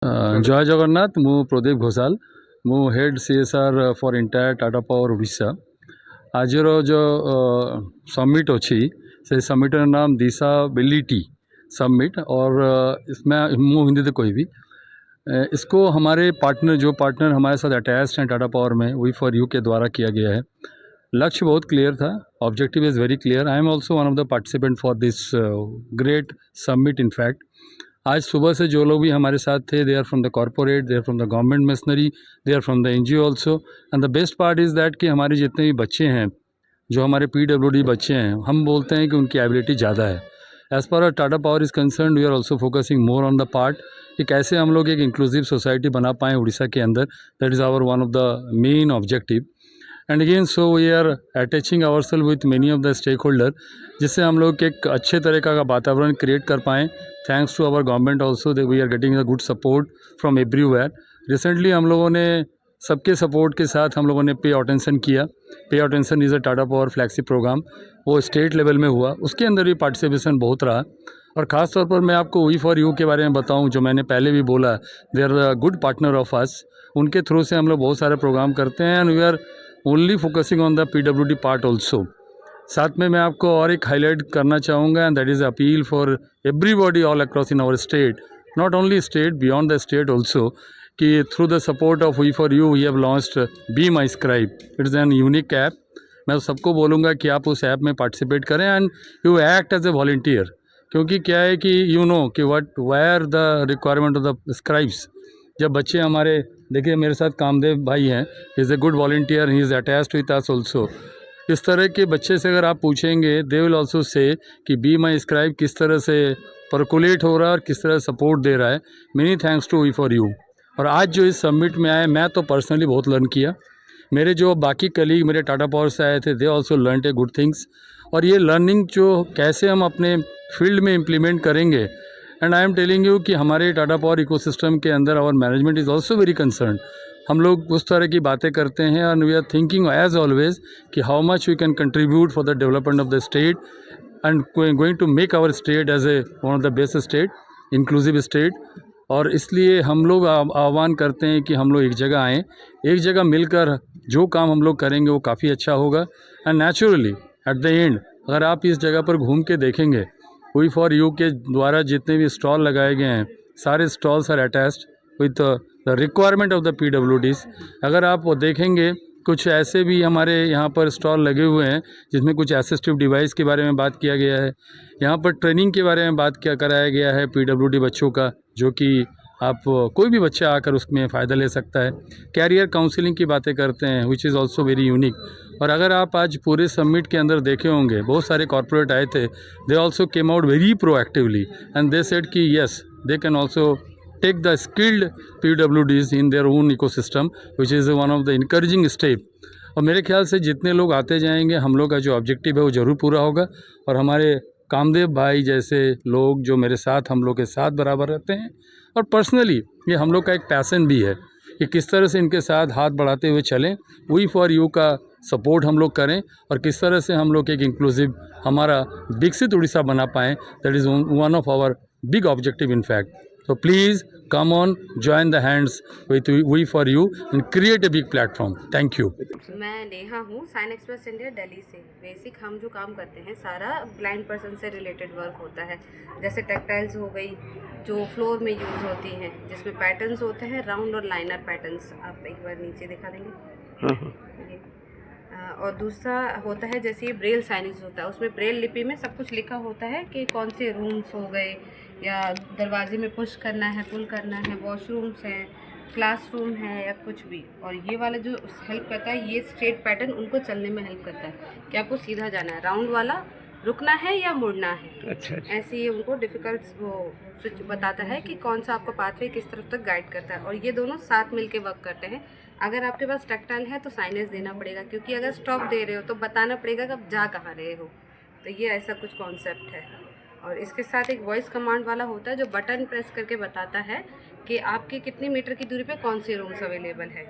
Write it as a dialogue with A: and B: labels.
A: ଜୟ ଜଗନ୍ନାଥ। ମୁଁ ପ୍ରଦୀପ ଘୋଷାଲ। ମୁଁ head CSR for entire Tata power Odisha. आजर जो समिट अच्छी से समिटर नाम डिसेबिलिटी समिट और इसमें मैं हिंदी तो कोई भी इसको हमारे पार्टनर हमारे साथ अटैच्ड हैं टाटा पावर में वी फॉर यू के द्वारा किया गया है। लक्ष्य बहुत क्लियर था, objective is very clear. I am also one of the participant for this great summit. In fact आज सुबह से जो लोग भी हमारे साथ थे, they are from the corporate, they are from the government machinery, they are from the NGO also. And the best part is that कि हमारे जितने भी बच्चे हैं, जो हमारे PWD बच्चे हैं, हम बोलते हैं कि उनकी एबिलिटी ज़्यादा है। As per Tata power is concern, we are also focusing more on the part कि कैसे हम लोग एक इंक्लूसिव सोसाइटी बना पाएँ उड़ीसा के अंदर। That is our one of the main objective. And again so we are attaching ourself with many of the stakeholder, जिससे हम लोग एक अच्छे तरीक़ा का वातावरण क्रिएट कर पाएँ। Thanks to our government also we are getting a good support from everywhere. Recently हम लोगों ने सबके सपोर्ट के साथ हम लोगों ने पे अटेंशन किया। Pay attention is a Tata power flagship program, वो स्टेट लेवल में हुआ, उसके अंदर भी पार्टिसिपेशन बहुत रहा। और ख़ास तौर पर मैं आपको वी फॉर यू के बारे में बताऊं, जो मैंने पहले भी बोला, they are the good partner of us. उनके थ्रू से हम लोग बहुत सारे प्रोग्राम करते हैं and we are only focusing on the PWD part also. साथ में मैं आपको और एक हाईलाइट करना चाहूँगा and that is appeal for everybody all across in our state, not only state, beyond the state also, कि through the support of we for you we have launched be my scribe. It's an unique app. मैं सबको बोलूँगा कि आप उस app में participate करें and you act as a volunteer. क्योंकि क्या है कि यू नो कि what were the requirement of the scribes. जब बच्चे हमारे, देखिए मेरे साथ कामदेव भाई हैं, he is a good volunteer, he is attached with us also. इस तरह के बच्चे से अगर आप पूछेंगे, दे विल ऑल्सो से कि बी माई स्क्राइब किस तरह से परकुलेट हो रहा है और किस तरह सपोर्ट दे रहा है। Many thanks to we for you. और आज जो इस समिट में आए, मैं तो पर्सनली बहुत लर्न किया। मेरे जो बाकी कलीग मेरे टाटा पावर से आए थे, they also learn a good things. और ये लर्निंग जो कैसे हम अपने फील्ड में इम्प्लीमेंट करेंगे, and I am telling you कि हमारे टाटा पावर इकोसिस्टम के अंदर our management is also very concern. हम लोग उस तरह की बातें करते हैं and we are thinking as always कि how much we can contribute for the development of the state and going to make our state as a one of the best state, inclusive state. और इसलिए हम लोग आह्वान करते हैं कि हम लोग एक जगह आएँ, एक जगह मिलकर जो काम हम लोग करेंगे वो काफ़ी अच्छा होगा। And naturally at the end अगर आप इस जगह पर घूम के देखेंगे, वी फॉर यू के द्वारा जितने भी स्टॉल लगाए गए हैं, सारे stalls are attached with the requirement of the PWDs। अगर आप वो देखेंगे, कुछ ऐसे भी हमारे यहाँ पर स्टॉल लगे हुए हैं जिसमें कुछ असिस्टिव डिवाइस के बारे में बात किया गया है। यहाँ पर ट्रेनिंग के बारे में बात क्या कराया गया है PWD बच्चों का, जो कि आप कोई भी बच्चा आकर उसमें फ़ायदा ले सकता है। कैरियर काउंसलिंग की बातें करते हैं, which is also very unique. और अगर आप आज पूरे समिट के अंदर देखे होंगे, बहुत सारे कॉर्पोरेट आए थे, they also came out very proactively and they said कि yes they can also take the skilled PWDs in their own ecosystem, which is one of the encouraging step। और मेरे ख्याल से जितने लोग आते जाएंगे, हम लोग का जो ऑब्जेक्टिव है वो ज़रूर पूरा होगा। और हमारे कामदेव भाई जैसे लोग जो मेरे साथ, हम लोग के साथ बराबर रहते हैं, और पर्सनली ये हम लोग का एक पैसन भी है कि किस तरह से इनके साथ हाथ बढ़ाते हुए चलें, वी फॉर यू का सपोर्ट हम लोग करें और किस तरह से हम लोग एक इंक्लूसिव, हमारा विकसित उड़ीसा बना पाएँ। That is one of our big objective in fact. So please come on, join the hands with we for you and create a big platform. Thank you.
B: मैं नेहा हूँ, साइन एक्सप्रेस इंडिया दिल्ली से। Basic हम जो काम करते हैं सारा blind person से रिलेटेड वर्क होता है। जैसे टेक्सटाइल्स हो गई, जो फ्लोर में यूज़ होती हैं, जिसमें पैटर्न्स होते हैं राउंड और लाइनर पैटर्न्स। आप एक बार नीचे दिखा देंगे। ये और दूसरा होता है जैसे ये ब्रेल साइनेज होता है, उसमें ब्रेल लिपि में सब कुछ लिखा होता है कि कौन से रूम्स हो गए, या दरवाजे में पुश करना है, पुल करना है, वॉशरूम्स हैं, क्लासरूम है, या कुछ भी। और ये वाला जो हेल्प करता है, ये स्ट्रेट पैटर्न उनको चलने में हेल्प करता है कि आपको सीधा जाना है, राउंड वाला रुकना है या मुड़ना है। अच्छा। ऐसे ही उनको डिफ़िकल्ट वो स्विच बताता है कि कौन सा आपका पाथवे किस तरफ तक गाइड करता है। और ये दोनों साथ मिलके वर्क करते हैं। अगर आपके पास टेक्टाइल है तो साइनेज देना पड़ेगा, क्योंकि अगर स्टॉप दे रहे हो तो बताना पड़ेगा कि आप जा कहाँ रहे हो। तो ये ऐसा कुछ कॉन्सेप्ट है। और इसके साथ एक वॉइस कमांड वाला होता है जो बटन प्रेस करके बताता है कि आपके कितने मीटर की दूरी पे कौन से रूम्स अवेलेबल है।